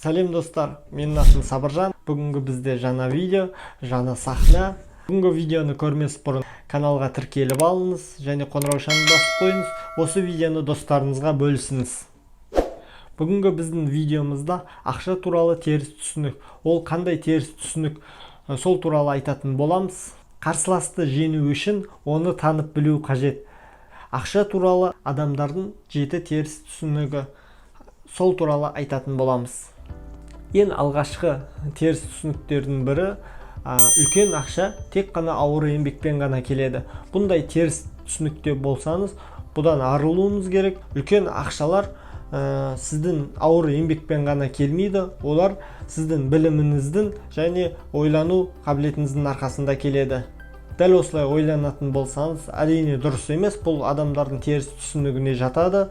Сәлем достар, менің атым Сабыржан. Бүгінгі бізде жаңа видео, жаңа сахна. Бүгінгі видеоны көрмес бұрын каналға тіркеліп алыңыз және қоңыраушаны басып қойыңыз. Осы видеоны достарыңызға бөлісіңіз. Бүгінгі біздің видеомызда ақша туралы теріс түсінік. Ол қандай теріс түсінік, сол туралы айтатын боламыз. Қарсыласты жеңу үшін оны танып білу қажет. Ақша туралы адамдардың 7 теріс түсінігі, сол туралы айтатын боламыз. Ең алғашқы теріс түсініктердің бірі, үлкен ақша тек қана ауыр еңбекпен ғана келеді. Бұндай теріс түсінікте болсаңыз, бұдан арылуыңыз керек. Үлкен ақшалар сіздің ауыр еңбекпен ғана келмейді, олар сіздің біліміңіздің және ойлану қабілетіңіздің арқасында келеді. Дәл осылай ойланатын болсаңыз, әрине дұрыс емес, бұл адамдардың теріс түсінігіне жатады.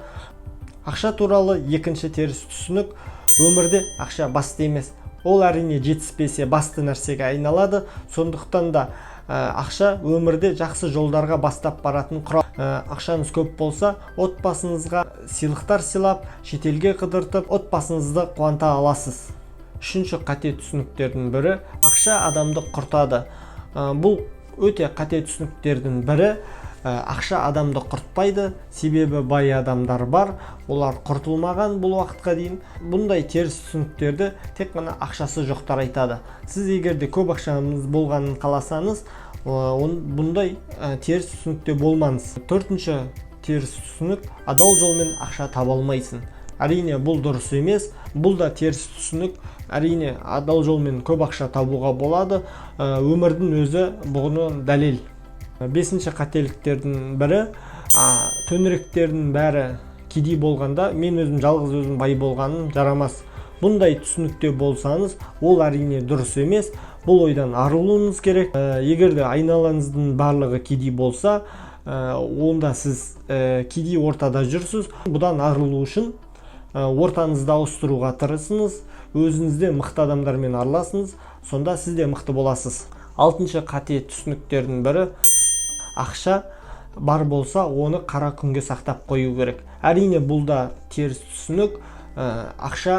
Ақша туралы екінші теріс түсінік, өмірде ақша басты емес. Ол әрине жетіспесе басты нәрсеге айналады. Сондықтан да ақша өмірде жақсы жолдарға бастап баратын құрал. Ақшаңыз көп болса, отбасыңызға сыйлықтар сыйлап, шетелге қыдыртып, отбасыңызды қуанта аласыз. Үшінші қате түсініктердің бірі, ақша адамды құртады. Бұл өте қате түсініктердің бірі. Ақша адамды құртпайды, себебі бай адамдар бар, олар құртылмаған бұл уақытқа дейін. Бұндай теріс түсініктерді тек қана ақшасы жоқтар айтады. Сіз егерде көп ақшаңыз болғанын қаласаңыз, бұндай теріс түсінікте болмаңыз. Төртінші теріс түсінік, адал жолмен ақша таба алмайсың. Әрине бұл дұрыс емес, бұл да теріс түсінік. Әрине адал жолмен көп ақша табуға болады, өмірдің өзі бұның дәлел. Бесінші қателіктердің бірі, төңіректердің бәрі кедей болғанда мен өзім жалғыз өзім бай болғаным жарамас. Бұндай түсінікте болсаңыз, ол әрине дұрыс емес. Бұл ойдан арылуыңыз керек. Егерде айналаңыздың барлығы кедей болса, онда сіз кедей ортада жүрсіз. Бұдан арылу үшін ортаңызды ауыстыруға тырысыңыз, өзіңізде мықты адамдармен араласыңыз, сонда сіз де мықты боласыз. Алтыншы қате түсініктердің бірі, ақша бар болса, оны қара күнге сақтап қою керек. Әрине бұл да теріс түсінік. Ақша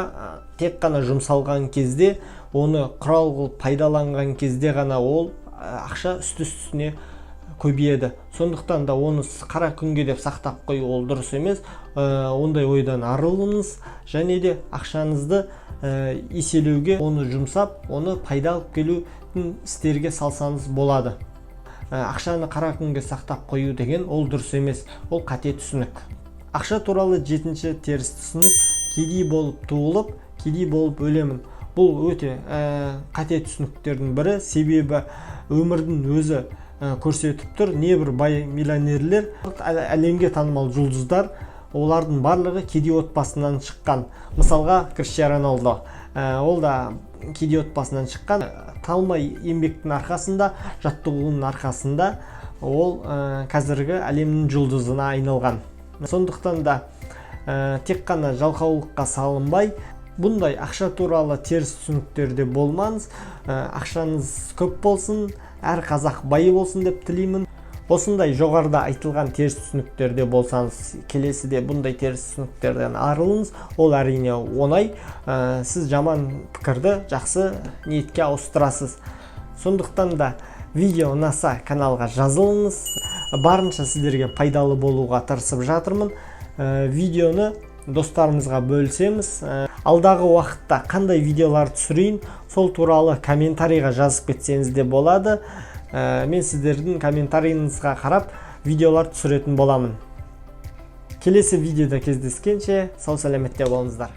тек қана жұмсалған кезде, оны құрал қылып пайдаланған кезде ғана ол ақша үсті-үстіне көбейеді. Сондықтан да оны қара күнге деп сақтап қою ол дұрыс емес. Ондай ойдан арылыңыз және де ақшаңызды еселеуге, оны жұмсап, оны пайда алып келудің істерге салсаңыз болады. Ақшаны қара күнге сақтап қою деген ол дұрыс емес, ол қате түсінік. Ақша туралы жетінші теріс түсінік, кедей болып туылып, кедей болып өлемін. Бұл өте қате түсініктердің бірі, себебі өмірдің өзі көрсетіп тұр. Небір бай миллионерлер, әлемге танымал жұлдыздар, олардың барлығы кедей отбасынан шыққан. Мысалға, Криштиану Роналдо, ол да кедей отбасынан шыққан. Талмай еңбектің арқасында, жаттығуының арқасында ол қазіргі әлемнің жұлдызына айналған. Сондықтан да тек қана жалқаулыққа салынбай, бұндай ақша туралы теріс түсініктерде болмаңыз. Ақшаңыз көп болсын, әр қазақ бай болсын деп тілеймін. Осындай жоғарыда айтылған теріс түсініктерде болсаңыз, келесіде бұндай теріс түсініктерден арылыңыз. Ол әрине оңай. Сіз жаман пікірді жақсы ниетке ауыстырасыз. Сондықтан да видео ұнаса каналға жазылыңыз. Барынша сіздерге пайдалы болуға тырысып жатырмын. Видеоны достарымызға бөлісеміз. Алдағы уақытта қандай видеолар түсірейін, сол туралы комментарийға жазып кетсеңіз де болады. Мен сіздердің комментарийіңізға қарап видеолар түсіретін боламын. Келесі видеода кездескенше сау сәлеметте болыңыздар.